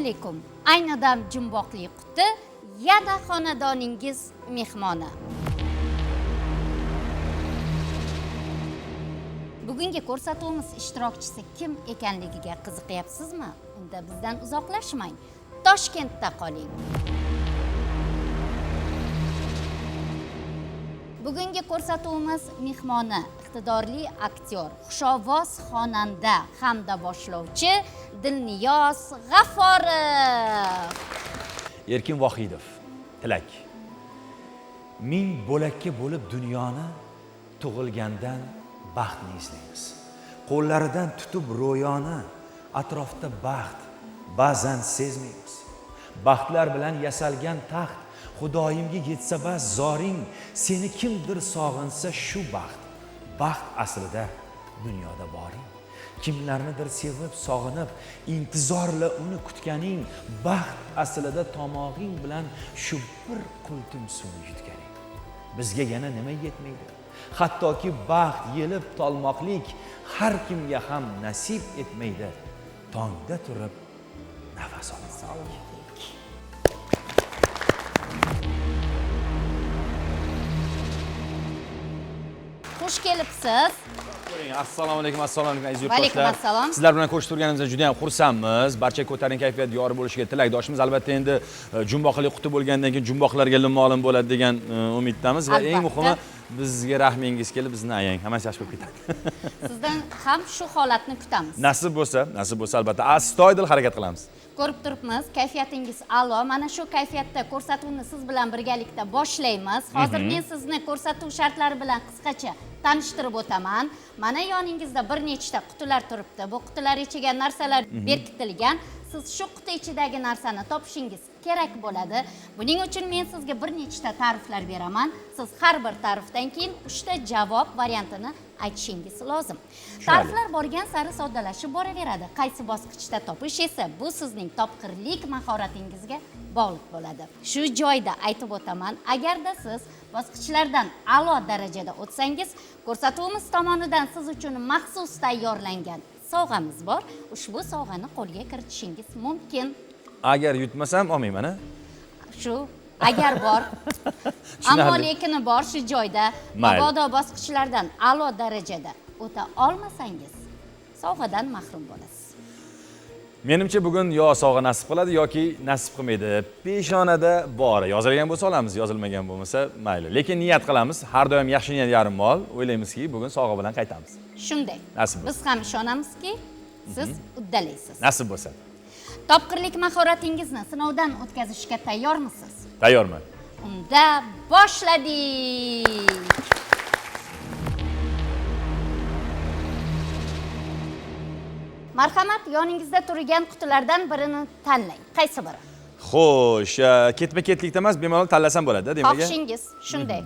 alaykum. Aynadam jumboqli quti, yana xonadoningiz mehmoni. Bugungi ko'rsatuvimiz ishtirokchisi kim ekanligiga qiziqyapsizmi? Unda bizdan uzoqlashmang. Toshkentda qoling. Bugungi ko'rsatuvimiz mehmoni iqtidorli aktyor, xushovoz xonanda hamda boshlovchi Dilniyoz G'afforov. Erkin Vohidov, tilak. Ming bo'lakka bo'lib dunyoni tug'ilgandan baxtni izlaymiz. Qo'llaridan tutib ro'yoni, atrofda baxt ba'zan sezmaymiz. Baxtlar bilan yasalgan taxt Xudoyimga yetsa bas zoring, seni kimdir sog'insa shu baxt. Baxt aslida dunyoda boring. Kimlarnidir sevib, sog'inib, intizorla uni kutganing, baxt aslida tomog'ing bilan shu bir qultum suvni yutganing. Bizga yana nima yetmaydi? Hattoki baxt yelib tolmoqlik har kimga ham nasib etmaydi. Tongda turib nafas olmoqlik. Xush kelibsiz. Assalomu alaykum, assalomu alaykum aziz yurtdoshlar. Va alaykum assalom. Sizlar bilan ko'rishib turganimizdan juda ham xursandmiz. Barcha ko'tarinki kayfiyat yori bo'lishiga tilakdoshimiz. Albatta endi jumboqli quti bo'lgandan keyin jumboqlarga lim-molim bo'ladi degan umiddamiz va eng muhimi bizga rahmingiz kelib bizni ayang. Hammasi yaxshi bo'lib ketadi. Sizdan ham shu holatni kutamiz. Nasib bo'lsa albatta astoydil harakat qilamiz. Ko'rib turibmiz, kayfiyatingiz a'lo. Mana shu kayfiyatda ko'rsatuvni siz bilan birgalikda boshlaymiz. Hozir men sizni ko'rsatuv shartlari bilan qisqacha tanishtirib o'taman. Mana yoningizda bir nechta qutilar turibdi. Bu qutilar ichiga narsalar berkitilgan. Siz shu quti ichidagi narsani topishingiz kerak bo'ladi. Buning uchun men sizga bir nechta ta'riflar beraman. Siz har bir ta'rifdan keyin 3 ta javob variantini aytishingiz lozim. Ta'riflar borgan sari soddalashib boraveradi. Qaysi bosqichda topish esa bu sizning topqirlik mahoratingizga bog'liq bo'ladi. Shu joyda aytib o'taman, agarda siz bosqichlardan a'lo darajada o'tsangiz, ko'rsatuvimiz tomonidan siz uchun maxsus tayyorlangan sovg'amiz bor. Ushbu sovg'ani qo'lga kiritishingiz mumkin. Agar yutmasam olmayman, a? Shu agar bor. Ammo lekini bor shu joyda. Mabodo bosqichlardan a'lo darajada o'ta olmasangiz, sovg'adan mahrum bo'lasiz. Menimcha bugun yo sovg'a nasib qiladi yoki nasib qilmaydi. Peshonada bor. Yozilgan bo'lsa olamiz, yozilmagan bo'lmasa mayli. Lekin niyat qilamiz, har doim yaxshi niyat yarim mol. O'ylaymizki, bugun sovg'a bilan qaytamiz. Shunday. Biz ham ishonamizki, siz uddalaysiz. Nasib bo'lsa. Topqirlik mahoratingizni sinovdan o'tkazishga tayyormisiz? Tayyorman. Unda boshladik. Marhamat, yoningizda turgan qutilardan birini tanlang. Qaysi biri? Xo'sh, ketma-ketlikda emas, bemalol tanlasam bo'ladi, demak. Xohishingiz shunday.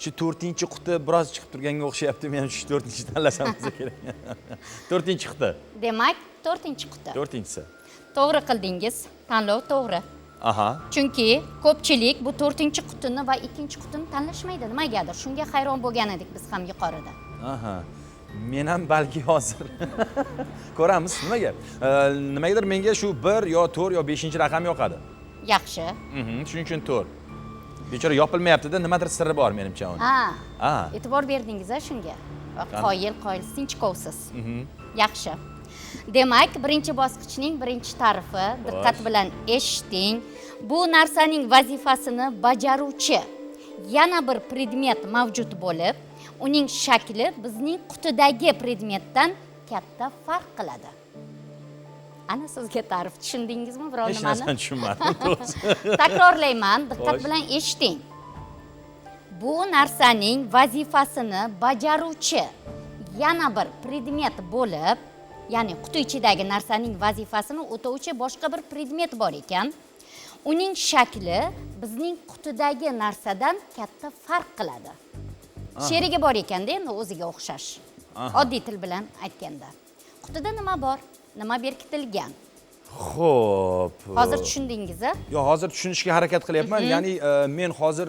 Shu 4-quti biroz chiqib turganga o'xshayapti. Men shu 4-chi tanlasam bo'lsa kerak. 4-quti. Demak, 4-quti. 4-si. To'g'ri qildingiz. Tanlov to'g'ri. Aha. Chunki ko'pchilik bu 4-qutini va 2-qutini tanlashmaydi. Nimagadir? Shunga hayron bo'lgan edik biz ham yuqorida. Aha. Men ham balki hozir ko'ramiz. Nimaga? Nimagadir menga shu 1 yo 4 yo 5-raqam yoqadi. Yaxshi. Shuning uchun 4. Bechora yopilmayapti-da, nimadir sirri bor menimcha uni. Ha. E'tibor berdingiz-a shunga. Qoyil sinchkovsiz. Yaxshi. Demak, birinchi bosqichning birinchi ta'rifi, diqqat bilan eshiting. Bu narsaning vazifasini bajaruvchi yana bir predmet mavjud bo'lib, uning shakli bizning qutidagi predmetdan katta farq qiladi. Ana sizga ta'rif tushundingizmi biror nimani? Hech narsani tushunmadim. Takrorlayman, diqqat bilan eshiting. Bu narsaning vazifasini bajaruvchi yana bir predmet bo'lib, ya'ni quti ichidagi narsaning vazifasini o'tovchi boshqa bir predmet bor ekan, uning shakli bizning qutidagi narsadan katta farq qiladi. Sherigi bor ekanda, endi o'ziga o'xshash. Oddiy til bilan aytganda. Qutida nima bor? Nima berkitilgan? Xo'p. Hozir tushundingiz-a? Yo, hozir tushunishga harakat qilyapman. Ya'ni men hozir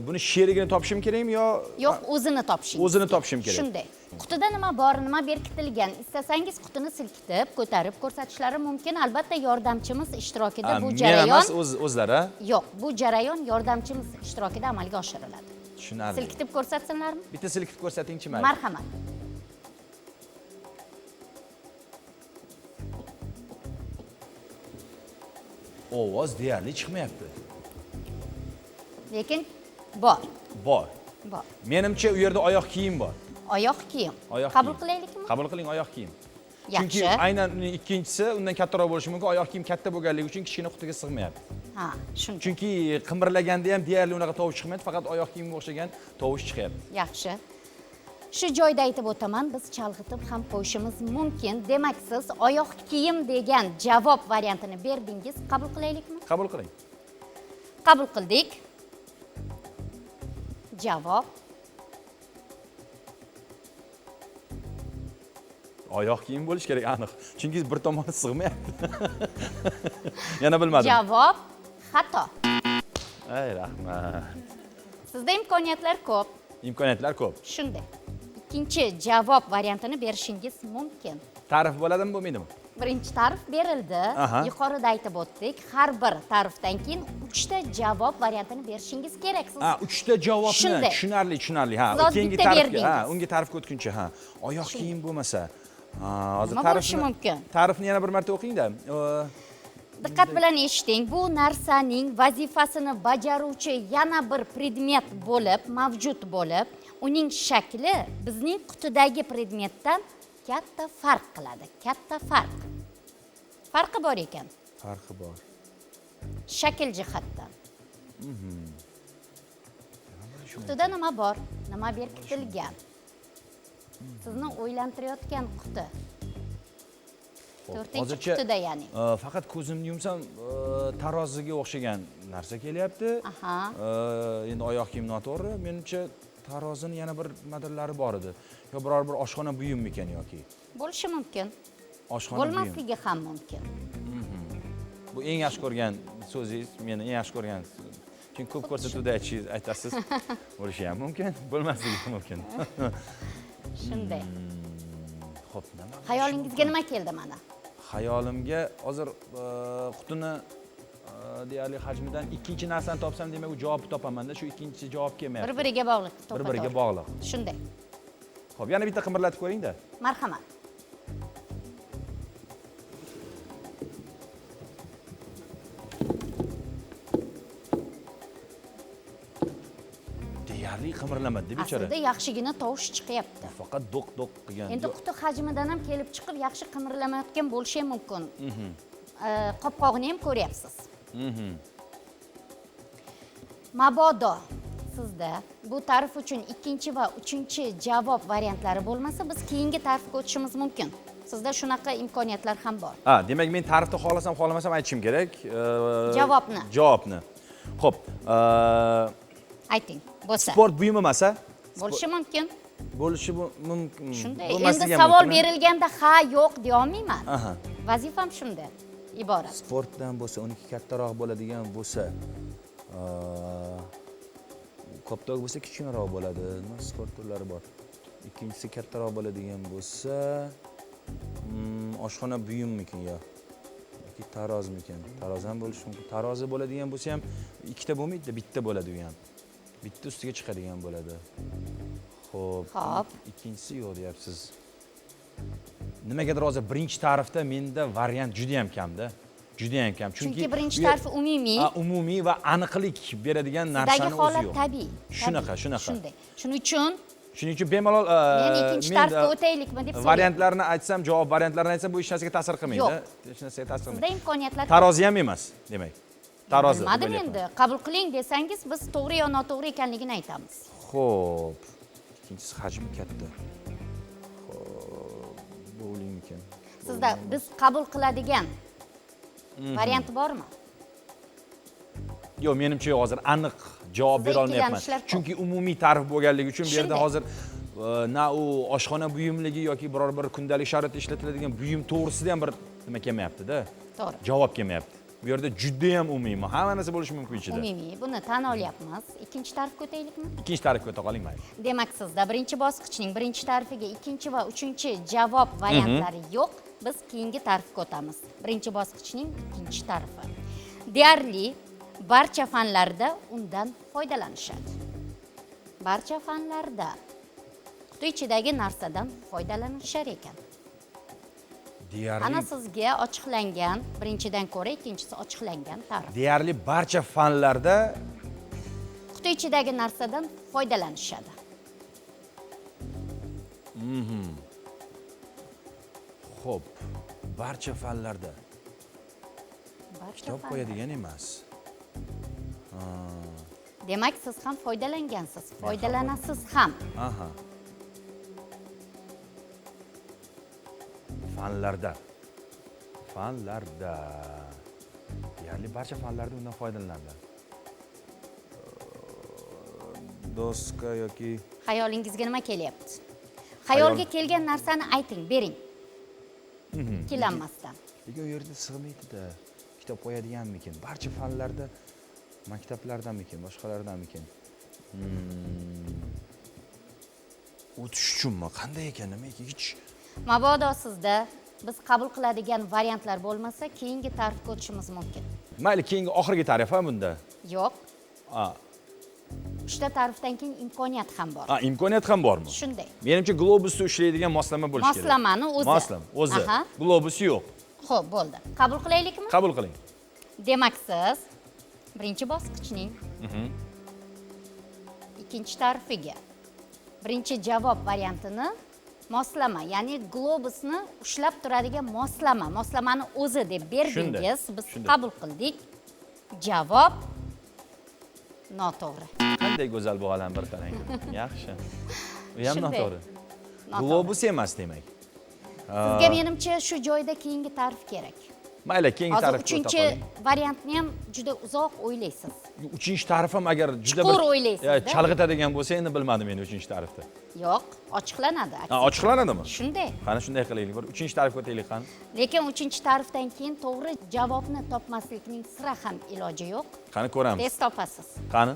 buni sherigini topishim kerakmi yo Yo'q, o'zini topishingiz. O'zini topishim kerak. Shunday. Qutida nima bor, nima berkitilgan, istasangiz qutini silkitib, ko'tarib ko'rsatishlari mumkin. Albatta yordamchimiz ishtirokida bu men jarayon. emas, o'zlari. Yo'q, bu jarayon yordamchimiz ishtirokida amalga oshiriladi. Tushunarli. Silkitib ko'rsatsinlarmi? Bitta silkitib ko'rsatingchi mayli. Marhamat. Ovoz deyarli chiqmayapti. Lekin bor. Bor. Bor. Menimcha u yerda oyoq kiyim bor. Oyoq kiyim. Oyoq Qabul kiyim. qilaylikmi? Qabul qiling oyoq kiyim. Yaxshi. Chunki aynan uning ikkinchisi undan kattaroq bo'lishi mumkin. Oyoq kiyim katta bo'lganligi uchun kichkina qutiga sig'mayapti. Ha, shunday. Chunki qimirlaganda ham deyarli unaqa tovush chiqmaydi, faqat oyoq kiyimga o'xshagan tovush chiqyapti. Yaxshi. Shu joyda aytib o'taman, biz chalg'itib ham qo'yishimiz mumkin. Demak, siz oyoq kiyim degan javob variantini berdingiz. Qabul qilaylikmi? Qabul qiling. Qabul qildik. Javob Oyoq kiyim bo'lish kerak aniq. Chunki bir tomoni sig'mayapti. Yana bilmadim. javob xato. Ay, rahmat. Sizda imkoniyatlar ko'p. Imkoniyatlar ko'p. Shunday. Ikkinchi javob variantini berishingiz mumkin. Ta'rif bo'ladimi, bo'lmaydimi? Birinchi ta'rif berildi. Aha. Yuqorida aytib o'tdik. Har bir ta'rifdan keyin 3 ta javob variantini berishingiz kerak. Siz Ha, 3 ta javobni Shunday. tushunarli. Ha, Siz hozir keyingi bitta ta'rifga, berdingiz. ha, unga ta'rifga o'tguncha, ha. Oyoq kiyim bo'lmasa. Ha, hozir Nima bo'lishi mumkin? Ta'rifni yana bir marta o'qing-da. diqqat bilan eshiting. Bu narsaning vazifasini bajaruvchi yana bir predmet bo'lib, mavjud bo'lib, uning shakli bizning qutidagi predmetdan katta farq qiladi. Katta farq. Farqi bor ekan. Farqi bor. Shakl jihatdan. Qutida nima bor? Nima berkitilgan? Sizni o'ylantirayotgan quti. 4-qutida ya'ni. Faqat ko'zimni yumsam taroziga o'xshagan narsa kelyapti. Aha. Endi oyoq kiyim noto'g'ri. Menimcha tarozini yana bir nimadirlari bor edi. Yo biror bir oshxona buyumi ekan yoki. Bo'lishi mumkin. Oshxona buyumi. Bo'lmasligi ham mumkin. Bu eng yaxshi ko'rgan so'zingiz, meni eng yaxshi ko'rgan. Chunki ko'p ko'rsatuvda aytasiz. Bo'lishi ham mumkin, bo'lmasligi ham mumkin. Shunday. Xo'p, nima? Xayolingizga nima keldi mana? Hayolimga hozir qutini deyarli hajmidan ikkinchi narsani topsam, demak u javobni topaman-da. Shu ikkinchi javob kelmayapti. Bir-biriga bog'liq. Bir-biriga bog'liq. Shunday. Xo'p, yana bitta qimirlatib ko'ring-da. Marhamat. Deyarli qimirlamadi, bechora. Aslida yaxshigina tovush chiqyapti. Faqat doq-doq qilgan. Endi quti hajmidan ham kelib chiqib yaxshi qimirlamayotgan bo'lishi ham mumkin. Qopqog'ini ham ko'ryapsiz. Mabodo sizda bu ta'rif uchun ikkinchi va uchinchi javob variantlari bo'lmasa, biz keyingi ta'rifga o'tishimiz mumkin. Sizda shunaqa imkoniyatlar ham bor. Ha, demak men ta'rifni xohlasam, xohlamasam aytishim kerak. Javobni. Javobni. Xo'p, Ayting, bo'lsa. sport buyumi emasa? Bo'lishi mumkin. Bo'lishi mumkin. Shunday. Bo'lmasligi Endi ham savol mumkin. berilganda ha, yo'q deya olmayman. Aha. Vazifam shunday iborat. Sportdan bo'lsa, uniki kattaroq bo'ladigan bo'lsa, koptok bo'lsa kichkinaroq bo'ladi. Nima sport turlari bor? Ikkinchisi kattaroq bo'ladigan bo'lsa, oshxona buyummikin yo? Yoki tarozmikin? Taroz ham bo'lishi mumkin. Tarozi bo'ladigan bo'lsa ham ikkita bo'lmaydi, bitta bo'ladi u ham. Bitta ustiga chiqadigan bo'ladi. Xo'p. Ikkinchisi yo'q deyapsiz. Nimagadir hozir birinchi ta'rifda menda variant juda ham kamda. Juda ham kam. Chunki birinchi ta'rif umumiy. Umumiy va aniqlik beradigan narsani o'zi holat yo'q. tabiiy. Shunaqa. Shunday. Shuning uchun bemalol men ikkinchi ta'rifga o'taylikmi deb so'rayman. variantlarni aytsam, javob variantlarini aytsam, bu hech narsaga ta'sir qilmaydi. Hech narsaga ta'sir qilmaydi. Sizda imkoniyatlar Tarozi ham emas, demak. Tarozi. Bilmadim endi. Qabul qiling desangiz, biz to'g'ri yo noto'g'ri ekanligini aytamiz. Xo'p. Ikkinchisi hajmi katta. Xo'p, bo'ling-mikan. Sizda biz qabul qiladigan variant bormi? Yo'q, menimcha hozir aniq javob bera olmayapman. Chunki umumiy ta'rif bo'lganligi uchun bu yerda hozir na u oshxona buyumligi yoki biror bir kundalik sharoitda ishlatiladigan buyum to'g'risida ham bir nima kelmayapti-da. To'g'ri. Javob kelmayapti. Bu yerda juda ham umumiy, hamma narsa bo'lishi mumkin ichida. Umumiy, buni tan olyapmiz. Ikkinchi tarifga o'taylikmi? Ikkinchi tarifga o'ta qoling mayli. Demak, sizda birinchi bosqichning birinchi tarifiga ikkinchi va uchinchi javob variantlari yo'q. Biz keyingi tarifga o'tamiz. Birinchi bosqichning ikkinchi tarifi. Deyarli barcha fanlarda undan foydalanishadi. Barcha fanlarda quti ichidagi narsadan foydalanishar ekan. Deyarli Ana sizga ochiqlangan, birinchidan ko'ra ikkinchisi ochiqlangan tarif. deyarli barcha fanlarda Quti ichidagi narsadan foydalanishadi. Xo'p, barcha fanlarda Barcha kitob fanlar. qo'yadigan emas. Demak, siz ham foydalangansiz, foydalanasiz ham. Aha. Fanlarda. Deyarli barcha fanlarda undan foydalanadi. Doska yoki Xayolingizga nima kelyapti? Xayolga kelgan narsani ayting, bering. Ikkilanmasdan. nega u yerda sig'maydi-da? Kitob qo'yadiganmikin? Barcha fanlarda maktablardanmikin, boshqalardanmikin? O'tish uchunmi? Qanday ekan? Nima ekan? Hech Mabodo sizda biz qabul qiladigan variantlar bo'lmasa, keyingi tarifga o'tishimiz mumkin. mayli, keyingi oxirgi tarif ham bunda. Yo'q. Ha. Uchta tarifdan keyin imkoniyat ham bor. Ha, imkoniyat ham bormi? Shunday. Menimcha globusda ishlaydigan moslama bo'lishi kerak. Moslamani o'zi. Moslama o'zi. Aha. Globus yo'q. Xo'p, bo'ldi. Qabul qilaylikmi? Qabul qiling. Demak, siz birinchi bosqichning ikkinchi tarifiga birinchi javob variantini moslama, ya'ni globusni ushlab turadigan moslamani o'zi deb berdingiz. Biz Shunday. qabul qildik. Javob noto'g'ri. Qanday go'zal bu olam bir qarang. Yaxshi. U ham Shunday. noto'g'ri. Noto'g'ri. Globus emas demak. Sizga menimcha shu joyda keyingi tarif kerak. Mayli, keyingi Hozir tarifga o'ta uchinchi qoling. variantni ham juda uzoq o'ylaysiz. Uchinchi tarif ham agar juda Chuqur o'ylaysiz-da. chalg'itadigan bo'lsa, endi bilmadim men uchinchi tarifda. Yo'q, ochiqlanadi. Ha, ochiqlanadimi? Shunday. Qani shunday qilaylik. Bir uchinchi tarifga o'taylik qani. Lekin uchinchi tarifdan keyin to'g'ri javobni topmaslikning sira ham iloji yo'q. Qani ko'ramiz. Tez topasiz. Qani?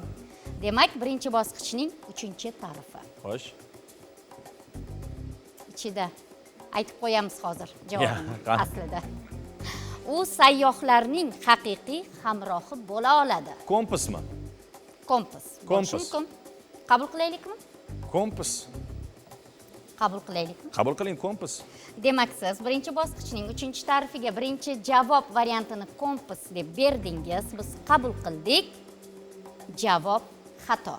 Demak, birinchi bosqichning uchinchi tarifi. Xo'sh. Ichida aytib qo'yamiz hozir javobini qani. aslida. U sayyohlarning haqiqiy hamrohi bo'la oladi. Kompasmi? Kompas. Kompas. Bo'lishi mumkin. Qabul qilaylikmi? Kompas. Qabul qilaylikmi? Qabul qiling, kompas. Demak, siz birinchi bosqichning uchinchi tarifiga birinchi javob variantini kompas deb berdingiz. Biz qabul qildik. Javob xato.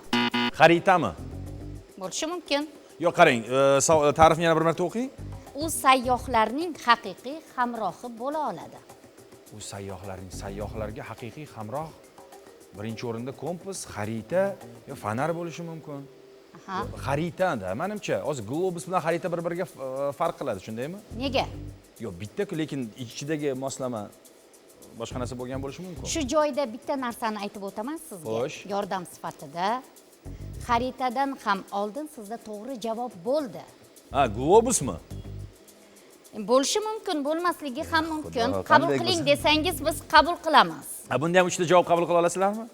Xaritami? Bo'lishi mumkin. Yo'q, qarang, tarifni yana bir marta o'qing. U sayyohlarning haqiqiy hamrohi bo'la oladi. U sayyohlarga haqiqiy hamroh. Birinchi o'rinda kompas, xarita yo fonar bo'lishi mumkin. Aha. Xaritada, menimcha, hozir globus bilan xarita bir-biriga farq qiladi, shundaymi? Nega? Yo'q, bitta-ku, lekin ichidagi moslama boshqa narsa bo'lgan bo'lishi mumkin. Shu joyda bitta narsani aytib o'taman sizga. Xo'sh. Yordam sifatida. Xaritadan ham oldin sizda to'g'ri javob bo'ldi. Ha, globusmi? Bo'lishi mumkin, bo'lmasligi ham mumkin. Xudo, Qabul qanday qiling go'zal. desangiz biz qabul qilamiz. Ha, bunda ham uchta javob qabul qila olasizlarmi?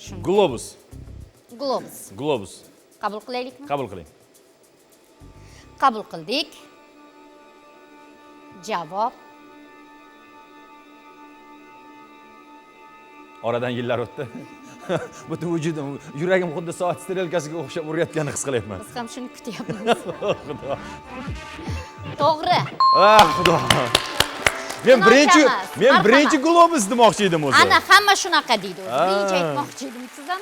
Shunday. Globus. Globus. Globus. Qabul qilaylikmi? Qabul qiling. Qabul qildik. Javob Oradan yillar o'tdi. Butun vujudim, yuragim xuddi soat strelkasiga o'xshab urayotganini his qilyapman. biz ham shuni kutyapmiz. Xudo. To'g'ri. Ah, Xudo. Men Marhamat. birinchi globus demoqchi edim o'zi. Ana hamma shunaqa deydi o'zi. Birinchi aytmoqchi edim, siz ham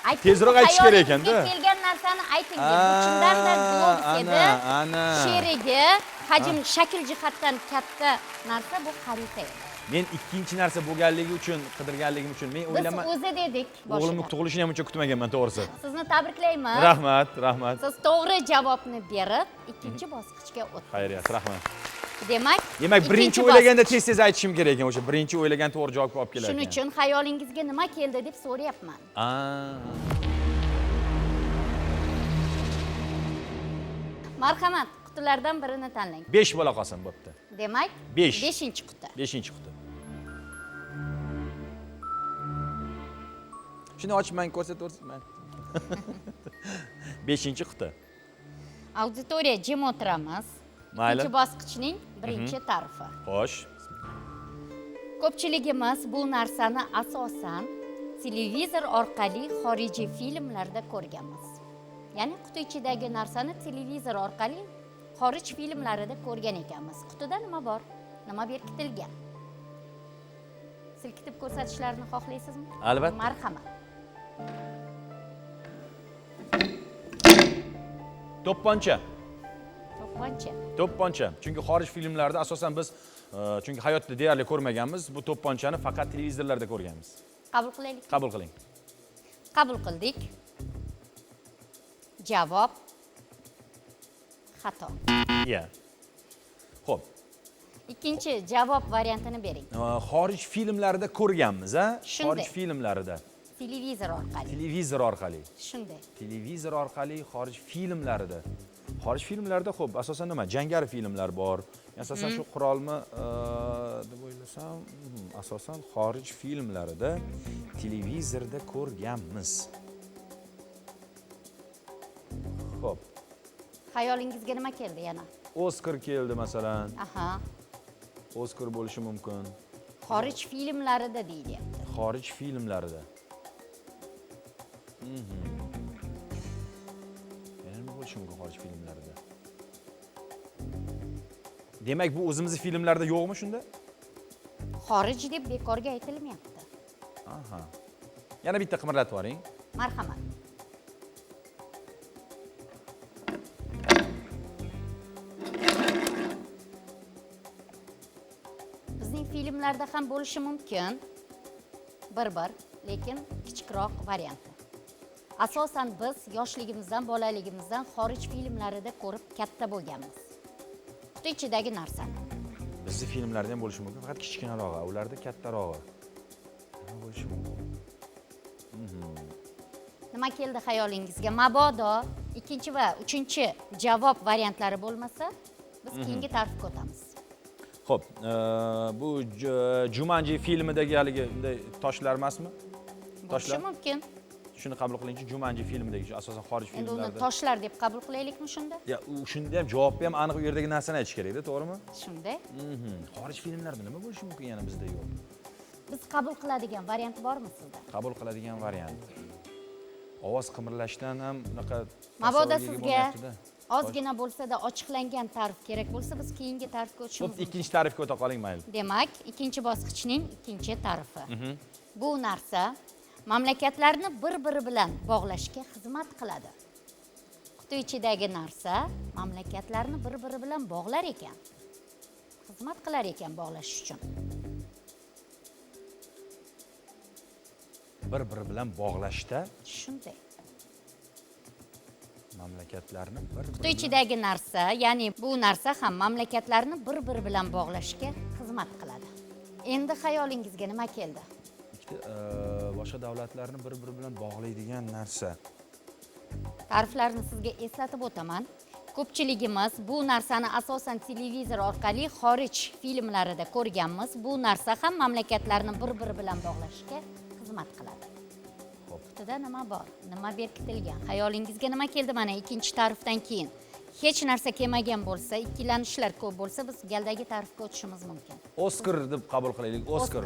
ayting. Tezroq aytish kerak ekanda. Xayolingizga kelgan narsani ayting. Bu chindan-da globus edi. ana. Sherigi, hajm, shakl jihatdan katta narsa bu xarita edi. Men ikkinchi narsa bo'lganligi uchun, qidirganligim uchun men Biz o'ylaman. o'zi dedik O'g'limning boshida. tug'ilishini ham uncha kutmaganman, to'g'risi. Sizni tabriklayman. Rahmat, rahmat. Siz to'g'ri javobni berib, ikkinchi bosqichga o'tdingiz. Xayriyat, rahmat. Demak, Birinchi ikkinchi o'ylaganda bosqich. tez-tez aytishim kerak ekan, o'sha birinchi o'ylagan to'g'ri javobga olib keladi. Shuning uchun xayolingizga nima keldi deb so'rayapman. Marhamat, qutilardan birini tanlang. 5 bo'la qolsin, bo'pti. Demak, 5. 5-quti. 5-quti. Shuni ochib men ko'rsataversin. 5-quti. Auditoriya jim o'tiramiz. Mayli. Ikkinchi bosqichning birinchi tarifi. Xo'sh. Ko'pchiligimiz bu narsani asosan televizor orqali xorijiy filmlarda ko'rganmiz. Ya'ni quti ichidagi narsani televizor orqali xorij filmlarida ko'rgan ekanmiz. Qutida nima bor? Nima berkitilgan? Silkitib ko'rsatishlarini xohlaysizmi? Albatta. Marhamat. To'pponcha. To'pponcha. To'pponcha. Chunki xorij filmlarida asosan biz chunki hayotda deyarli ko'rmaganmiz. Bu to'pponchani faqat televizorlarda ko'rganmiz. Qabul qilaylik. Qabul qiling. Qabul qildik. Javob xato. Ya. Xo'p. Ikkinchi javob variantini bering. Xorij filmlarida ko'rganmiz, a? Shunday. Xorij filmlarida. Televizor orqali. Televizor orqali. Shunday. Televizor orqali xorij filmlarida. Xorij filmlarida xo'p, asosan nima? Jangari filmlar bor. Asosan shu qurolni deb o'ylasam, asosan xorij filmlarida televizorda ko'rganmiz. Xo'p. Xayolingizga nima keldi yana? Oskar keldi masalan. Aha. Oskar bo'lishi mumkin. Xorij filmlarida deyilyapti. Xorij filmlarida. Yana nima bo'lishi mumkin xorij filmlarida? Demak, bu o'zimizning filmlarda yo'qmi shunda? Xorij deb bekorga aytilmayapti. Aha. Yana bitta qimirlatib yuboring. Marhamat. Bizning filmlarda ham bo'lishi mumkin. Bir-bir, lekin kichikroq varianti. Asosan biz yoshligimizdan, bolaligimizdan xorij filmlarida ko'rib katta bo'lganmiz. Quti ichidagi narsani. Bizning filmlarda ham bo'lishi mumkin, faqat kichkinarog'i, ularda kattarog'i. Nima bo'lishi mumkin? Nima keldi xayolingizga? Mabodo ikkinchi va uchinchi javob variantlari bo'lmasa, biz keyingi tarifga o'tamiz. Xo'p, bu Jumanji filmidagi haligi bunday toshlar emasmi? Bo'lishi mumkin. Shuni qabul qilingchi, Jumanji filmidagi asosan xorij Endi uni filmlarida. toshlar deb qabul qilaylikmi shunda? Ya, shunda ham javobni ham aniq u yerdagi narsani aytish kerak-da, to'g'rimi? Shunday. Xorij filmlarida nima bo'lishi mumkin yana bizda yo'q? Biz qabul qiladigan variant bormi sizda? Qabul qiladigan variant. Ovoz qimirlashdan ham bunaqa Mabodo tasavvurga sizga bo'lmayapti-da. ozgina bo'lsa-da ochiqlangan tarif kerak bo'lsa, biz keyingi tarifga o'tishimiz Xo'p, mumkin. ikkinchi tarifga o'ta qoling, mayli. Demak, ikkinchi bosqichning ikkinchi tarifi. Bu narsa mamlakatlarni bir-biri bilan bog'lashga xizmat qiladi. Quti ichidagi narsa mamlakatlarni bir-biri bilan bog'lar ekan. Xizmat qilar ekan bog'lash uchun. Bir-biri bilan bog'lashda Shunday. mamlakatlarni Quti ichidagi narsa, ya'ni bu narsa ham mamlakatlarni bir-biri bilan bog'lashga xizmat qiladi. Endi xayolingizga nima keldi? boshqa davlatlarni bir-biri bilan bog'laydigan narsa. Tariflarni sizga eslatib o'taman. Ko'pchiligimiz bu narsani asosan televizor orqali xorij filmlarida ko'rganmiz. Bu narsa ham mamlakatlarni bir-biri bilan bog'lashga xizmat qiladi. Qutida nima bor? Nima berkitilgan? Xayolingizga nima keldi mana ikkinchi tarifdan keyin? Hech narsa kelmagan bo'lsa, ikkilanishlar ko'p bo'lsa, biz galdagi tarifga o'tishimiz mumkin. Oskar deb qabul qilaylik. Oskar.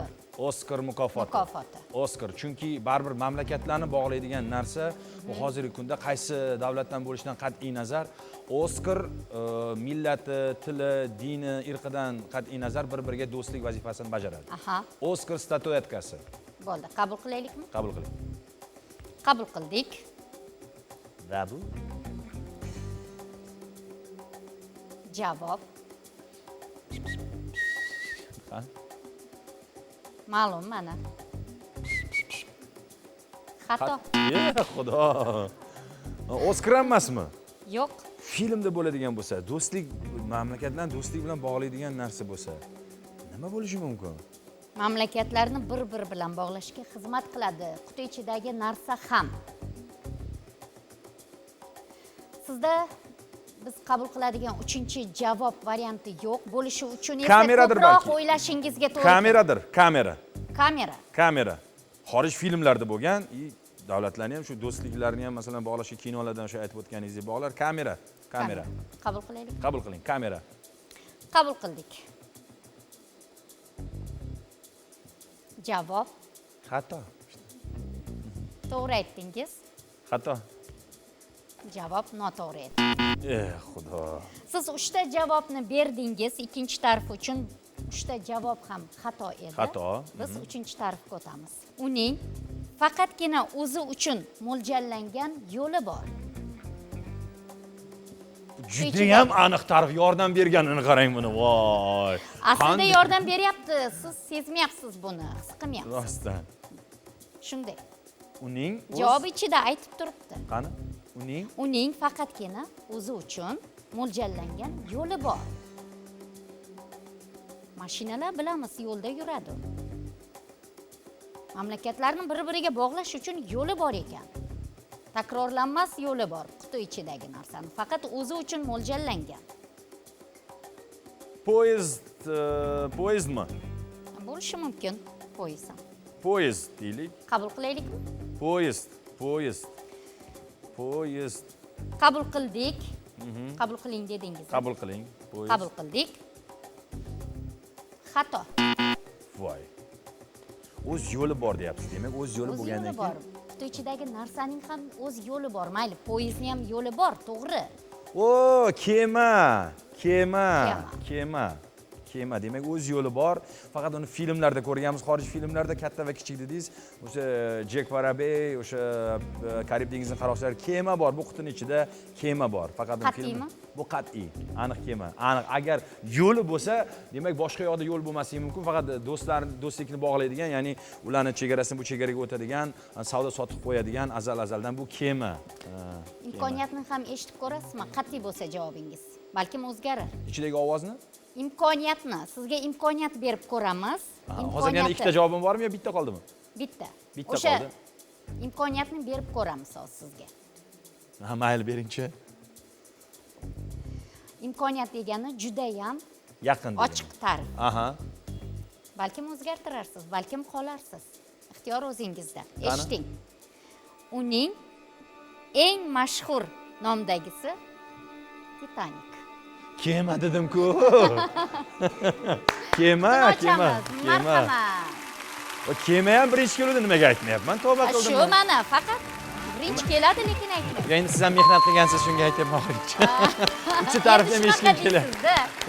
Oskar mukofoti. Mukofoti. Oskar, chunki baribir mamlakatlarni bog'laydigan narsa bu hozirgi kunda qaysi davlatdan bo'lishidan qat'iy nazar Oskar millati, tili, dini, irqidan qat'iy nazar bir-biriga do'stlik vazifasini bajaradi. Aha. Oskar statuetkasi. Bo'ldi, qabul qilaylikmi? Qabul qiling. Qabul qildik. Va bu Javob ha? ma'lum mana. Xato. Xudo. Oskar emasmi? Yo'q. Filmda bo'ladigan bo'lsa, do'stlik mamlakatlarni do'stlik bilan bog'laydigan narsa bo'lsa, nima bo'lishi mumkin? Mamlakatlarni bir-biri bilan bog'lashga xizmat qiladi. Quti ichidagi narsa ham. Sizda biz qabul qiladigan 3-javob varianti yo'q. Bo'lishi uchun esa Kameradir ko'proq balki. o'ylashingizga to'g'ri. Kameradir, kamera. Kamera. Kamera. Xorij filmlarida bo'lgan, davlatlarni ham shu do'stliklarni ham masalan bog'lashga kinolardan o'sha aytib o'tganingizdek bog'lar kamera. Kamera. Qabul qilaylik. Qabul qiling, kamera. Qabul qildik. Javob Xato. to'g'ri aytdingiz. Xato. Javob noto'g'ri edi. Xudo. Siz 3 ta javobni berdingiz, ikkinchi taraf uchun 3 ta javob ham xato edi. Xato. Biz 3-tarafga o'tamiz. Uning faqatgina o'zi uchun mo'ljallangan yo'li bor. Juda ham aniq tarif yordam berganini qarang buni. Voy. Aslida yordam beryapti, siz sezmayapsiz buni, his qilmayapsiz. Rostdan. Shunday. Uning Javob ichida aytib turibdi. qani? Uning faqatgina o'zi uchun mo'ljallangan yo'li bor. Mashinalar bilamiz, yo'lda yuradi. Mamlakatlarni bir-biriga bog'lash uchun yo'li bor ekan. Takrorlanmas yo'li bor quti ichidagi narsani. Faqat o'zi uchun mo'ljallangan. Poyezdmi? Bo'lishi mumkin, poyezd ham. Poyezd deylik. Qabul qilaylikmi? Poyezd. Qabul qildik. Qabul qiling dedingiz. Qabul qiling. Poyezd. Qabul qildik. Xato. Voy. O'z yo'li bor deyapsiz. Demak, o'z yo'li O'z bo'lgandan yo'li bor. Quti ichidagi narsaning ham o'z yo'li bor. Mayli, poyezdning ham yo'li bor, to'g'ri. O, kema. Demak, o'z yo'li bor. Faqat uni filmlarda ko'rganmiz, xorij filmlarida katta va kichik dedingiz. O'sha Jek Varabey, o'sha Karib dengizining qaroqchilari kema bor. Bu qutining ichida kema bor. Faqat uni film. Bu qat'iy, aniq kema. Aniq. Agar yo'li bo'lsa, demak boshqa yoqda yo'l bo'lmasligi mumkin. Faqat do'stlikni bog'laydigan, ya'ni ularning chegarasidan bu chegaraga o'tadigan, savdo sotib qo'yadigan azaldan bu kema. Imkoniyatni ham eshitib ko'rasizmi? Qat'iy bo'lsa javobingiz. Balkim o'zgarar. Ichidagi ovozni? Imkoniyatni, sizga imkoniyat berib ko'ramiz. Hozir yana ikkita javobim bormi yo bitta qoldimi? Bitta. Bitta O'sha qoldi. imkoniyatni berib ko'ramiz hozir sizga. Mayli, beringchi. Imkoniyat degani juda ham Yaqin. ochiq ta'rif. Aha. Balkim o'zgartirarsiz, balkim qolarsiz. Ixtiyor o'zingizda. Eshiting. Uning eng mashhur nomdagisi Titanic. Kema dedim-ku. Kema. Marhamat. O kema ham birinchi keluvdi, nimaga aytmayapman? Tavba qildim. Shu mana faqat birinchi keladi, lekin aytmayapman. Endi siz ham mehnat qilgansiz, shunga aytyapman oxirigacha. Uchi tarafdan eshitgim keladi.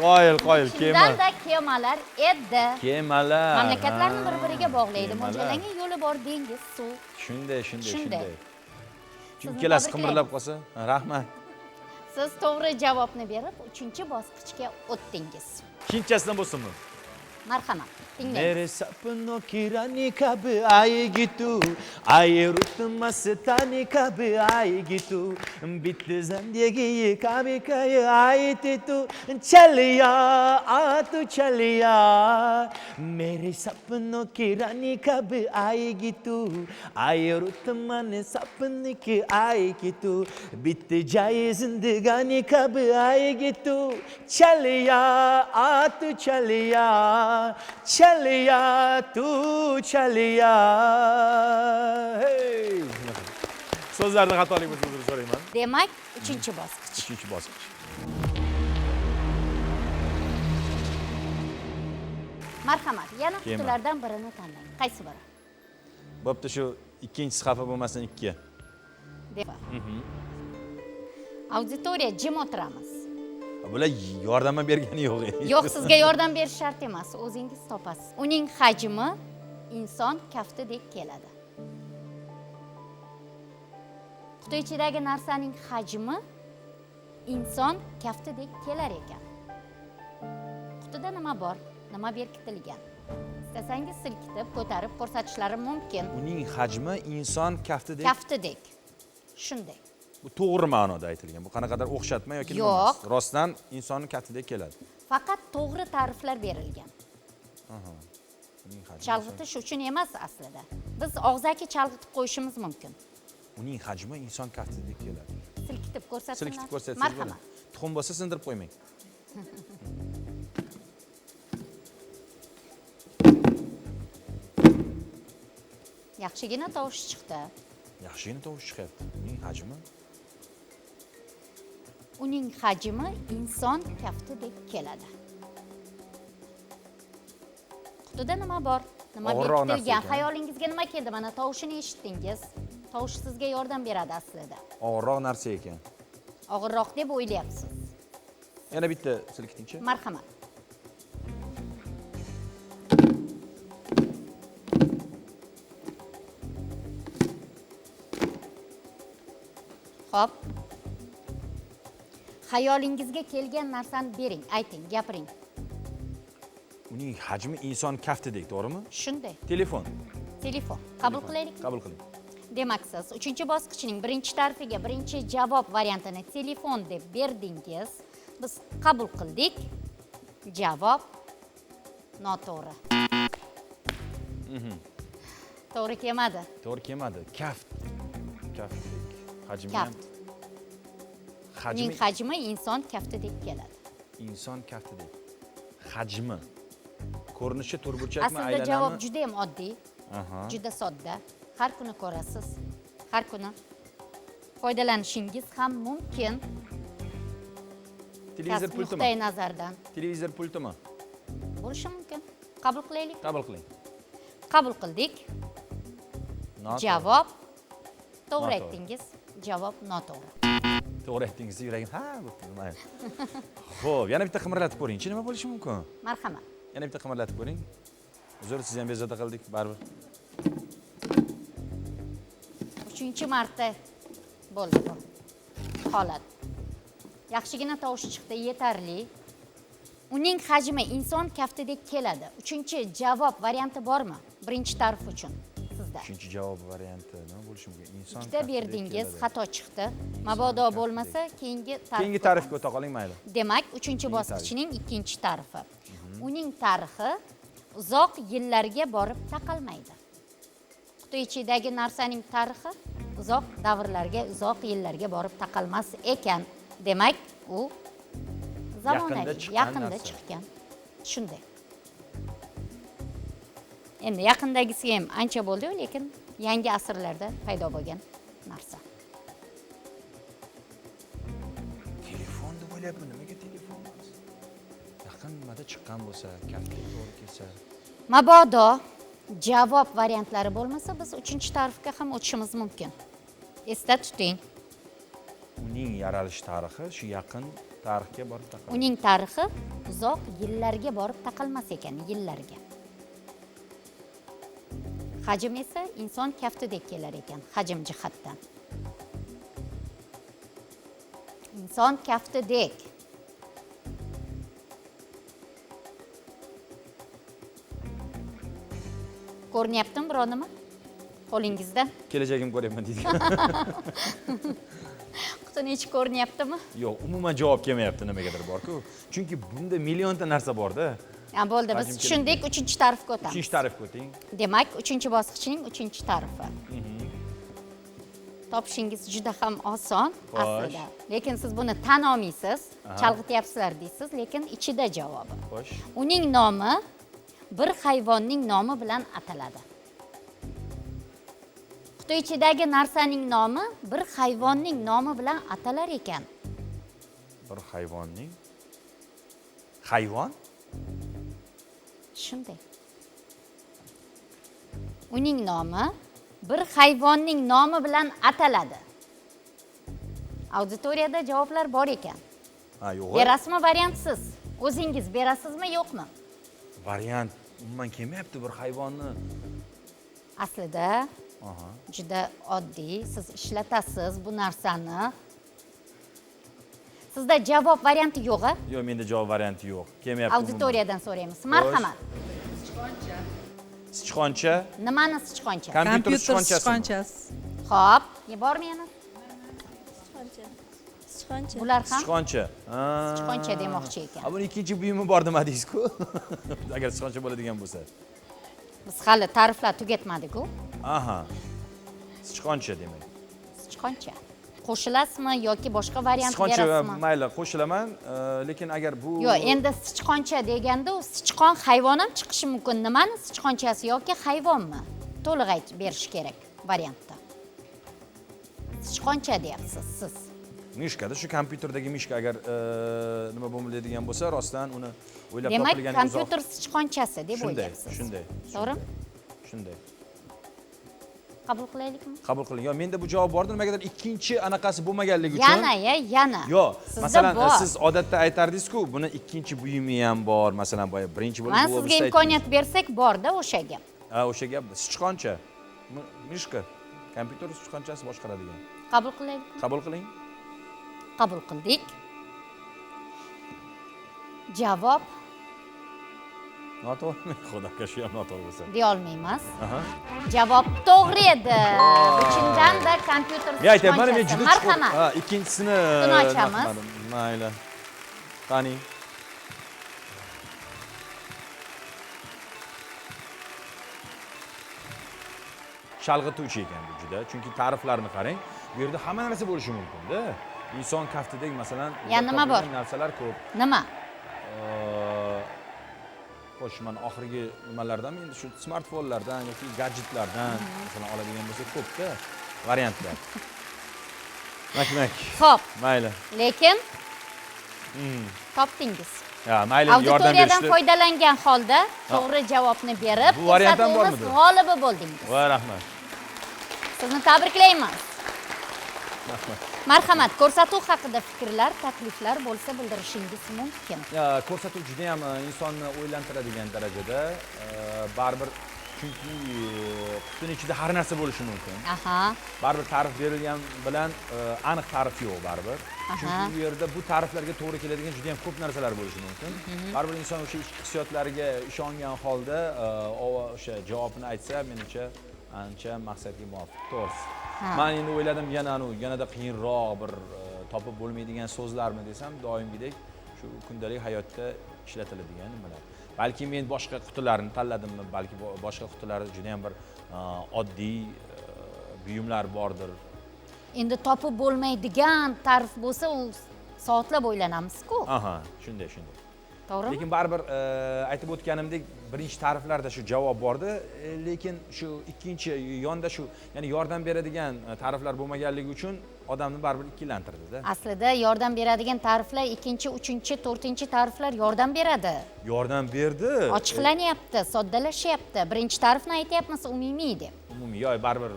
Qoyil, kema. Shundanda kemalar edi. Kemalar. Mamlakatlarni bir-biriga bog'laydi. Mo'ljallangan yo'li bor, dengiz, suv. Shunday. Shunday. Chunki kelasi qimirlab qolsa, rahmat. Siz to'g'ri javobni berib, 3-bosqichga o'tdingiz. Ikkinchisidan bo'lsinmi? Marhamat, tinglang. मेरे सपनों की रानी कब आएगी तू आए रुत मस्तानी कब आएगी तू बीत जिंदगी ये कभी कहीं आई थी तू चलिया आ तू चलिया मेरे सपनों की रानी कब आएगी तू आए रुत मन सपन की आएगी तू बीत जाए जिंदगानी कब आएगी तू चलिया आ तू चलिया चलिया तू चलिया Hey! So'zlarda xatolik bo'lsa uzr so'rayman. Demak, 3-bosqich. 3-bosqich. Marhamat, yana qutilardan birini tanlang. Qaysi biri? Bo'pti, shu ikkinchisi xafa bo'lmasin 2. Auditoriya jim o'tiramiz. Bular yordam bergani yo'q. Yo'q, sizga yordam berish shart emas, o'zingiz topasiz. Uning hajmi inson kaftidek keladi. Quti ichidagi narsaning hajmi inson kaftidek kelar ekan. Qutida nima bor? Nima berkitilgan? Istasangiz silkitib, ko'tarib ko'rsatishlarim mumkin. Uning hajmi inson kaftidek. Kaftidek. Shunday. Bu to'g'ri ma'noda aytilgan. Bu qanaqadir o'xshatma yoki nima emas. Rostdan insonning kaftidek keladi. Faqat to'g'ri ta'riflar berilgan. Uning hajmi. Chalg'itish uchun emas aslida. Biz og'zaki chalg'itib qo'yishimiz mumkin. Uning hajmi inson kaftidek keladi. Silkitib ko'rsatinglar. Silkitib ko'rsatsangiz Marhamat. tuxum bo'lsa sindirib qo'ymang. Yaxshigina tovush chiqdi. Yaxshigina tovush chiqyapti. Uning hajmi Uning hajmi inson kaftidek keladi. Qutida nima bor? Nima Og'irroq narsa bekitilgan? ekan. Xayolingizga nima keldi? Mana tovushini eshitdingiz. Tovush sizga yordam beradi aslida. og'irroq narsa ekan. Og'irroq deb o'ylayapsiz. Yana bitta silkitingchi. Marhamat. Xo'p. Xayolingizga kelgan narsani bering, ayting, gapiring. Uning hajmi inson kaftidek, to'g'rimi? Shunday. Telefon. Telefon. Qabul qilaylik. Qabul qiling. Demak, siz 3-bosqichning birinchi tarifiga birinchi javob variantini telefon deb berdingiz. Biz qabul qildik. Javob noto'g'ri. To'g'ri kelmadi. To'g'ri kelmadi. Kaftdek. Hajmi Kaft. Uning hajmi inson kaftidek keladi. inson kaftidek. Hajmi. Ko'rinishi turburchakmi, Aslida aylanami? javob juda ham oddiy, Aha. juda sodda. Har kuni ko'rasiz. Har kuni foydalanishingiz ham mumkin. Televizor Kasb pultimi? nuqtai nazardan Televizor pultimi? bo'lishi mumkin. Qabul qilaylik. Qabul qiling. Qabul qildik. Noto'g'ri. Javob to'g'ri Noto'g'ri. aytdingiz. Javob noto'g'ri. To'g'ri aytdingiz, yuragim ha bo'pti. Mayli. Xo'p, yana bitta qimirlatib ko'ring-chi, nima bo'lishi mumkin? Marhamat. Yana bitta qimirlatib ko'ring. Uzr, sizni ham bezovta qildik, baribir. 3-marta bo'ldi bu holat. Yaxshigina tovush chiqdi, yetarli. Uning hajmi inson kaftidek keladi. 3-javob varianti bormi? Birinchi tarif uchun sizda. 3-javob varianti nima bo'lishi mumkin? Inson Ikkita kaftidek berdingiz, keladi. xato chiqdi. Mabodo bo'lmasa, keyingi Keyingi tarif. tarifga o'ta qoling, mayli. Demak, 3-bosqichning 2-tarifi. Uning tarixi uzoq yillarga borib taqalmaydi. Quti ichidagi narsaning tarixi uzoq davrlarga, uzoq yillarga borib taqalmas ekan. Demak, u zamonaviy, yaqinda chiqqan. Shunday. Endi yaqindagisi ham ancha bo'ldi, lekin yangi asrlarda paydo bo'lgan narsa. Telefon deb o'ylayapman, nimaga telefon emas? Yaqin nimada chiqqan bo'lsa, kaftga to'g'ri kelsa. Mabodo javob variantlari bo'lmasa, biz 3-tarifga ham o'tishimiz mumkin. Esda tuting. Uning yaralish tarixi shu yaqin tarixga borib taqaladi. Uning tarixi uzoq yillarga borib taqalmas ekan, yillarga. Hajm esa inson kaftidek kelar ekan, hajm jihatdan. Inson kaftidek. Ko'rinyaptimi biror nima? Qo'lingizda? Kelajagim ko'ryapman deydi. Qutini ichi ko'rinyaptimi? Yo'q, umuman javob kelmayapti, nimagadir bor-ku. Chunki bunda millionta narsa bor-da. Ha, bo'ldi, biz Hajm tushundik, 3-tarifga o'tamiz. 3-tarifga o'ting. Demak, 3-bosqichning 3-tarifi. Topishingiz juda ham oson aslida. Lekin siz buni tan olmaysiz, chalg'ityapsizlar deysiz, lekin ichida javobi. Xo'sh. Uning nomi bir hayvonning nomi bilan ataladi. Quti ichidagi narsaning nomi bir hayvonning nomi bilan atalar ekan. Bir hayvonning hayvon? Shunday. Uning nomi bir hayvonning nomi bilan ataladi. Auditoriyada javoblar bor ekan. Ha, yo'q. Berasizmi variantsiz? O'zingiz berasizmi, yo'qmi? Variant umuman kelmayapti bir hayvonni. Aslida juda oddiy, siz ishlatasiz bu narsani. Sizda javob varianti yo'q-a? Yo'q, menda javob varianti yo'q. Kelmayapti. Auditoriyadan so'raymiz. Marhamat. Sichqoncha. Nimani sichqoncha? Kompyuter sichqonchasi. sichqonchasi. Xo'p, bormi yana? Sichqoncha. Bular ham Sichqoncha. sichqoncha demoqchi ekan. Ha, buni ikkinchi buyumi bor demadingiz-ku. Agar sichqoncha bo'ladigan bo'lsa. Biz hali ta'riflar tugatmadik-ku. Aha. Sichqoncha demak. Sichqoncha. qo'shilasizmi yoki boshqa variant Sichqoncha berasizmi? mayli qo'shilaman, lekin agar bu Yo'q, endi sichqoncha deganda u sichqon hayvon ham chiqishi mumkin. Nimani sichqonchasi yoki hayvonmi? To'liq aytib berish kerak variantda. Sichqoncha deyapsiz siz. mishkada shu kompyuterdagi mishka agar nima bo'lmaydigan bo'lsa, rostdan uni o'ylab Demak, topilgan kompyuter sichqonchasi deb o'ylayapsiz. Shunday. To'g'rimi? Shunday. Qabul qilaylikmi? Qabul qiling. Yo, menda bu javob bordir, nimagadir ikkinchi anaqasi bo'lmaganligi uchun. Yana. Yo, Sizda masalan, bor. siz odatda aytardingiz-ku, buni ikkinchi buyumi ham bor, masalan, boya birinchi bo'lib Mana sizga imkoniyat bersak bor-da o'sha gap. Ha, o'sha gap sichqoncha. Mishka. Kompyuter sichqonchasi boshqaradigan. Qabul qilaylik. Qabul qiling. Qabul qildik. Javob Noto'g'ri. Xudoga shu ham noto'g'ri bo'lsa. deya olmaymiz. Aha. Javob to'g'ri edi. Chindan-da kompyuter Ya aytayapman, men sichqonchasi. juda Marhamat. Ha, ikkinchisini Uni ochamiz. Mayli. Qani. Chalg'ituvchi ekan bu juda, chunki ta'riflarni qarang. Bu yerda hamma narsa bo'lishi mumkin-da. Inson kaftidagi masalan, Ya, nima bor? narsalar ko'p. Nima? Xo'sh, mana oxirgi nimalardan endi shu smartfonlardan yoki gadjetlardan masalan oladigan bo'lsak ko'p-da variantlar. Mak. Xo'p, Mayli. lekin topdingiz. Ya, mayli yordam Auditoriyadan berishdi. foydalangan holda to'g'ri javobni berib, Bu variant ham ko'rsatuvimiz bormidi? g'olibi bo'ldingiz. Va rahmat. Sizni tabriklayman. Marhamat, ko'rsatuv haqida fikrlar, takliflar bo'lsa bildirishingiz mumkin. Ya, ko'rsatuv juda ham insonni o'ylantiradigan darajada, baribir chunki qutining ichida har narsa bo'lishi mumkin. Aha. Baribir ta'rif berilgan bilan aniq ta'rif yo'q baribir. Aha. Chunki bu yerda bu ta'riflarga to'g'ri keladigan juda ham ko'p narsalar bo'lishi mumkin. Baribir inson o'sha ichki hissiyotlariga ishongan holda o'sha javobni aytsa, menimcha ancha maqsadga muvofiq. To'g'risi. Men endi o'yladim, yanada qiyinroq bir topib bo'lmaydigan so'zlarmi desam, doimgidek shu kundalik hayotda ishlatiladigan nimalar. Balki men boshqa qutilarni tanladimmi, balki boshqa qutilarda juda ham bir oddiy buyumlar bordir. Endi topib bo'lmaydigan ta'rif bo'lsa, u soatlab o'ylanamiz-ku. Aha, shunday. To'g'rimi? Lekin baribir aytib o'tganimdek, birinchi ta'riflarda shu javob bordi, lekin shu ikkinchi yonda shu, ya'ni yordam beradigan ta'riflar bo'lmaganligi uchun odamni baribir ikkilantirdi-da. Aslida yordam beradigan ta'riflar ikkinchi, uchinchi, to'rtinchi ta'riflar yordam beradi. Yordam berdi. Ochiqlanyapti, soddalashyapti. Birinchi ta'rifni aytyapmiz umumiy deb. Umumiy, yo'q, baribir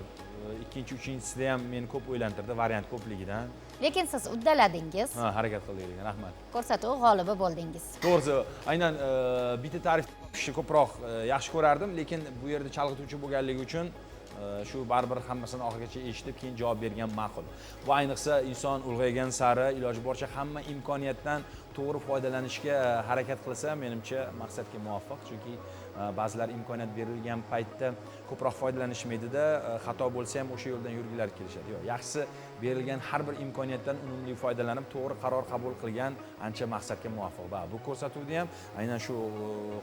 ikkinchi, uchinchisida ham meni ko'p o'ylantirdi variant ko'pligidan. Lekin siz uddaladingiz. Ha, harakat qildik, rahmat. Ko'rsatuv g'olibi bo'ldingiz. To'g'risi, aynan bitta ta'rif topishni ko'proq yaxshi ko'rardim, lekin bu yerda chalg'ituvchi bo'lganligi uchun shu baribir hammasini oxirigacha eshitib, keyin javob bergan ma'qul. Bu ayniqsa inson ulg'aygan sari iloji boricha hamma imkoniyatdan to'g'ri foydalanishga harakat qilsa, menimcha maqsadga muvofiq, chunki ba'zilar imkoniyat berilgan paytda ko'proq foydalanishmaydi-da, xato bo'lsa ham o'sha yo'ldan yurgilar kelishadi. Yo'q, yaxshisi berilgan har bir imkoniyatdan unumli foydalanib, to'g'ri qaror qabul qilgan ancha maqsadga muvofiq. Va bu ko'rsatuvda ham aynan shu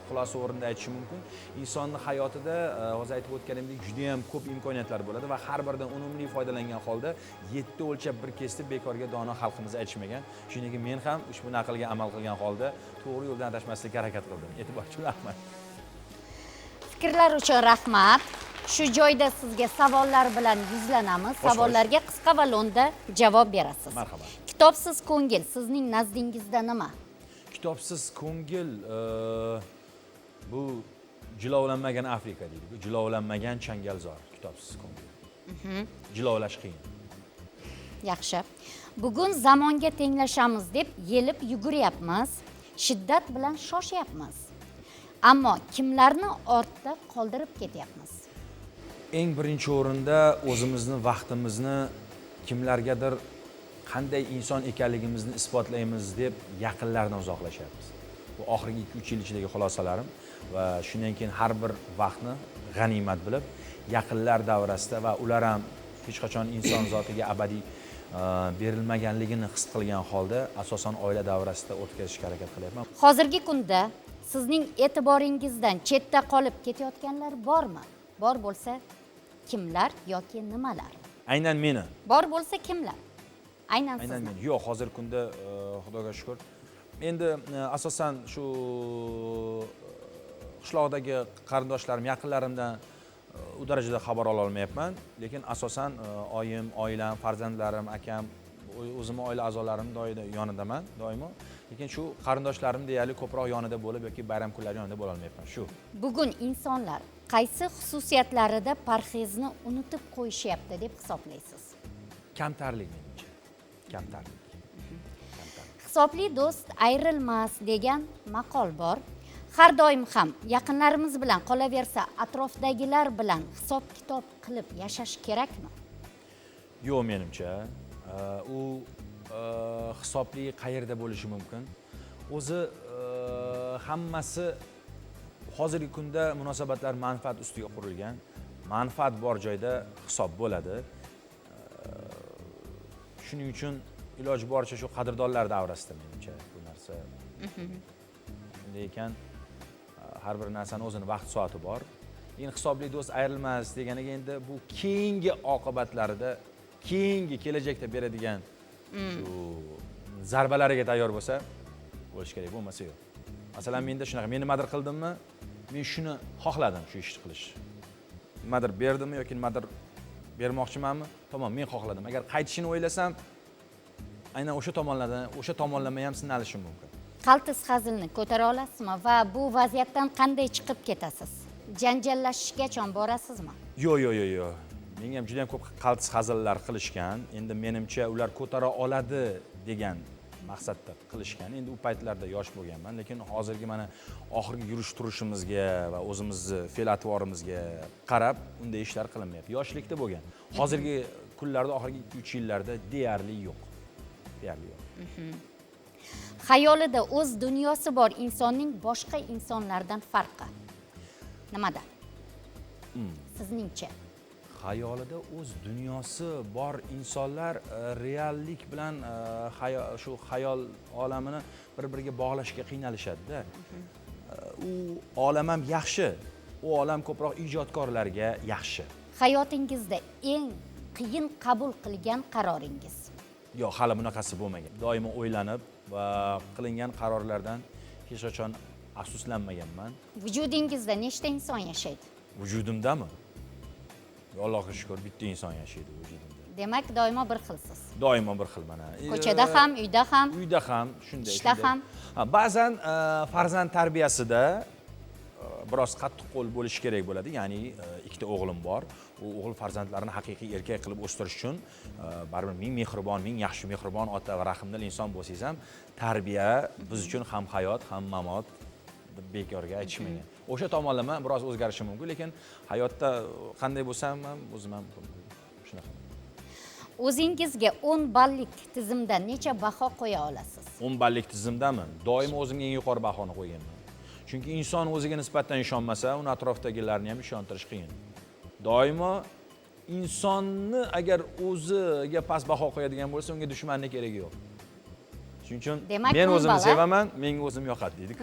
xulosa o'rinda aytishim mumkin. Insonning hayotida hozir aytib o'tganimdek juda ham ko'p imkoniyatlar bo'ladi va har biridan unumli foydalangan holda 7 o'lchab bir kesib bekorga dono xalqimiz aytishmagan. Shuning uchun men ham ushbu naqlga amal qilgan holda to'g'ri yo'ldan adashmaslikka harakat qildim. E'tibor uchun rahmat. Fikrlar uchun rahmat. Shu joyda sizga savollar bilan yuzlanamiz. Savollarga qisqa va lo'nda javob berasiz. Marhamat. Kitobsiz ko'ngil sizning nazdingizda nima? Kitobsiz ko'ngil bu jilovlanmagan Afrika deydi. Bu jilovlanmagan changalzor, kitobsiz ko'ngil. Jilovlash qiyin. Yaxshi. Bugun zamonga tenglashamiz deb yelib yuguryapmiz. Shiddat bilan shoshyapmiz. Ammo kimlarni ortda qoldirib ketyapmiz? Eng birinchi o'rinda o'zimizni, vaqtimizni kimlargadir qanday inson ekanligimizni isbotlaymiz deb yaqinlardan uzoqlashyapmiz. Bu oxirgi 2-3 yil ichidagi xulosalarim va shundan keyin har bir vaqtni g'animat bilib, yaqinlar davrasida va ular ham hech qachon inson zotiga abadiy berilmaganligini his qilgan holda asosan oila davrasida o'tkazishga harakat qilyapman. Hozirgi kunda sizning e'tiboringizdan chetda qolib ketayotganlar bormi? Bor bo'lsa kimlar yoki nimalar? Aynan meni. Bor bo'lsa kimlar? Aynan Aynan sizni. men. Yo'q, hozirgi kunda Xudoga shukr. Endi asosan shu qishloqdagi qarindoshlarim, yaqinlarimdan u darajada xabar ola olmayapman, lekin asosan oyim, oilam, farzandlarim, akam, o'zimning oila a'zolarim yonidaman doimo. Lekin shu qarindoshlarim deyarli ko'proq yonida bo'lib yoki bayram kunlari yonida bo'la olmayapman. Shu. Bugun insonlar qaysi xususiyatlarida parhezni unutib qo'yishyapti deb hisoblaysiz? Kamtarlik menimcha. Kamtarlik. Hisobli do'st ayrilmas degan maqol bor. Har doim ham yaqinlarimiz bilan qolaversa, atrofdagilar bilan hisob-kitob qilib yashash kerakmi? Yo'q, menimcha. U hisobli qayerda bo'lishi mumkin? O'zi hammasi hozirgi kunda munosabatlar manfaat ustiga qurilgan. Manfaat bor joyda hisob bo'ladi. Shuning uchun iloji boricha shu qadrdonlar davrasida menimcha bu narsa. Shunday ekan, har bir narsani o'zini vaqt soati bor. Endi hisobli do'st ayrilmas deganiga endi bu keyingi oqibatlarida, keyingi kelajakda beradigan shu zarbalariga tayyor bo'lsa bo'lish kerak, bo'lmasa yo'q. Masalan, menda shunaqa, men nimadir qildimmi, men shuni xohladim, shu ishni qilish. Nimadir berdimmi yoki nimadir bermoqchimanmi? Tamom, men xohladim. Agar qaytishini o'ylasam, aynan o'sha tomonlama ham sinalishi mumkin. Qaltis hazilni ko'tara olasizmi va bu vaziyatdan qanday chiqib ketasiz? Janjallashishgacha borasizmi? Yo'q. Menga ham juda ham ko'p qaltis hazillar qilishgan. Endi menimcha ular ko'tara oladi degan maqsadda qilishgan. Endi u paytlarda yosh bo'lganman, lekin hozirgi mana oxirgi yurish turishimizga va o'zimizni fe'l-atvorimizga qarab unday ishlar qilinmayapti. Yoshlikda bo'lgan. Hozirgi kunlarda, oxirgi 2-3 yillarda deyarli yo'q. Xayolida o'z dunyosi bor insonning boshqa insonlardan farqi nimada? Sizningcha? Xayolida o'z dunyosi bor insonlar reallik bilan shu xayol olamini bir-biriga bog'lashga qiynalishadi-da. U olam ham yaxshi. U olam ko'proq ijodkorlarga yaxshi. Hayotingizda eng qiyin qabul qilgan qaroringiz? Yo'q, hali bunaqasi bo'lmagan. Doimo o'ylanib va qilingan qarorlardan hech qachon afsuslanmaganman. Vujudingizda nechta inson yashaydi? Vujudimdami? Allohga shukr, bitta inson yashaydi vujudimda. Demak, doimo bir xilsiz. Doimo bir xil mana. Ko'chada ham, uyda ham, uyda ham, shunday. ishda ham. Ba'zan farzand tarbiyasida biroz qattiq qo'l bo'lish kerak bo'ladi. Ya'ni ikkita o'g'lim bor. U o'g'il farzandlarini haqiqiy erkak qilib o'stirish uchun baribir ming mehribon, ming yaxshi mehribon ota va rahmdil inson bo'lsangiz ham, tarbiya biz uchun ham hayot, ham mamot bekorga aytishmagan. O'sha tomonlama biroz o'zgarishi mumkin, lekin hayotda qanday bo'lsam ham o'zim ham shunaqa. O'zingizga 10 ballik tizimda necha baho qo'ya olasiz? 10 ballik tizimdami? Doimo o'zimga eng yuqori bahoni qo'yganman. Chunki inson o'ziga nisbatan ishonmasa, uni atrofdagilarni ham ishontirish qiyin. Doimo insonni agar o'ziga past baho qo'yadigan bo'lsa, unga dushmanlik keragi yo'q. Shuning uchun men o'zimni sevaman, menga o'zim yoqadi deydi.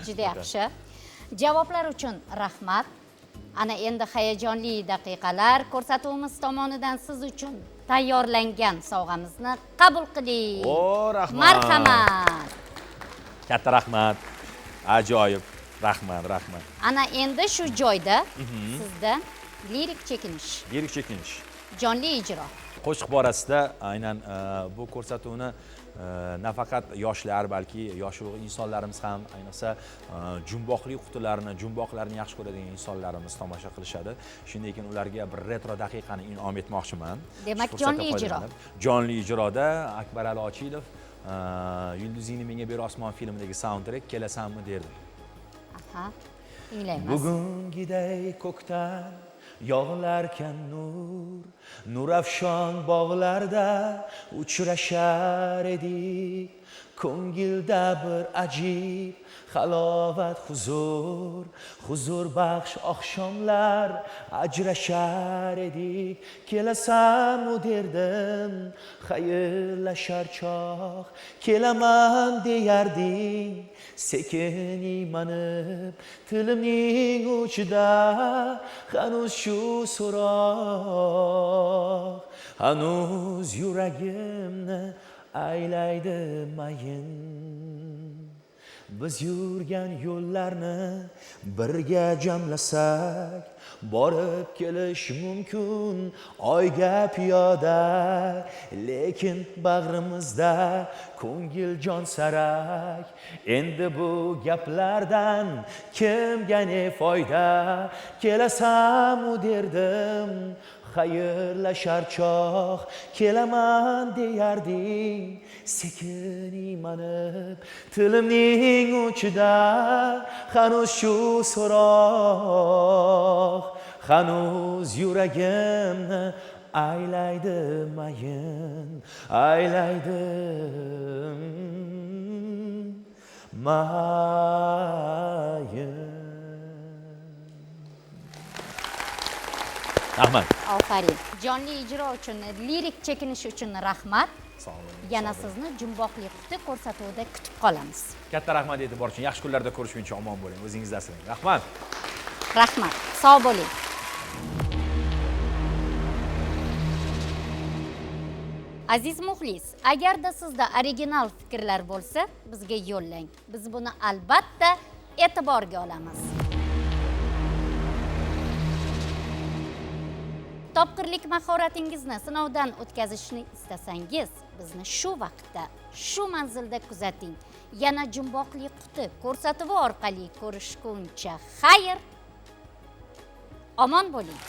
Juda yaxshi. Javoblar uchun rahmat. Ana endi hayajonli daqiqalar ko'rsatuvimiz tomonidan siz uchun tayyorlangan sovg'amizni qabul qiling. O, rahmat. Marhamat. Katta rahmat. Ajoyib. Rahmat. Ana endi shu joyda sizda lirik chekinish. Lirik chekinish. Jonli ijro. Qo'shiq borasida aynan bu ko'rsatuvni nafaqat yoshlar, balki yosh ulug' insonlarimiz ham, ayniqsa jumboqli qutilarni, jumboqlarni yaxshi ko'radigan insonlarimiz tomosha qilishadi. Shunday ekan ularga bir retro daqiqani in'om etmoqchiman. Demak, jonli ijro. Jonli ijroda Akbarali Ochilov Yulduzingni menga ber osmon filmidagi soundtrack kelasanmi derdi. Aha, tinglaymiz. Bugungiday ko'kdan yog'larkan nurafshon bog'larda uchrashar edik, ko'ngilda bir ajib halovat huzur baxsh oqshomlar ajrashar edik. Kelasanmi derdim, xayrlashar choq, kelaman deyarding, sekin iymanib tilimning uchida hanuz shu so'roq. hanuz yuragimni aylaydi mayin. Biz yurgan yo'llarni birga jamlasak, borib kelish mumkin oyga piyoda. Lekin bag'rimizda ko'ngil jon sarak. Endi bu gaplardan kimga ne foyda? Kelasamu derdim, xayrlashar choq, kelaman deyarding, sekin iymanib tilimning uchida. Hanuz shu so'roq, hanuz yuragimni aylaydi mayin, aylaydi mayin. Rahmat. Ofarin. Jonli ijro uchun, lirik chekinish uchun rahmat. Yana sizni jumboqli quti ko'rsatuvida kutib qolamiz. Katta rahmat e'tibor uchun. Yaxshi kunlarda ko'rishguncha omon bo'ling. O'zingizni asrang. Rahmat. Rahmat. Sog' bo'ling. Aziz muxlis, agarda sizda original fikrlar bo'lsa, bizga yo'llang. Biz buni albatta e'tiborga olamiz. Topqirlik mahoratingizni sinovdan o'tkazishni istasangiz, bizni shu vaqtda, shu manzilda kuzating. Yana jumboqli quti ko'rsatuvi orqali ko'rishguncha xayr, omon bo'ling.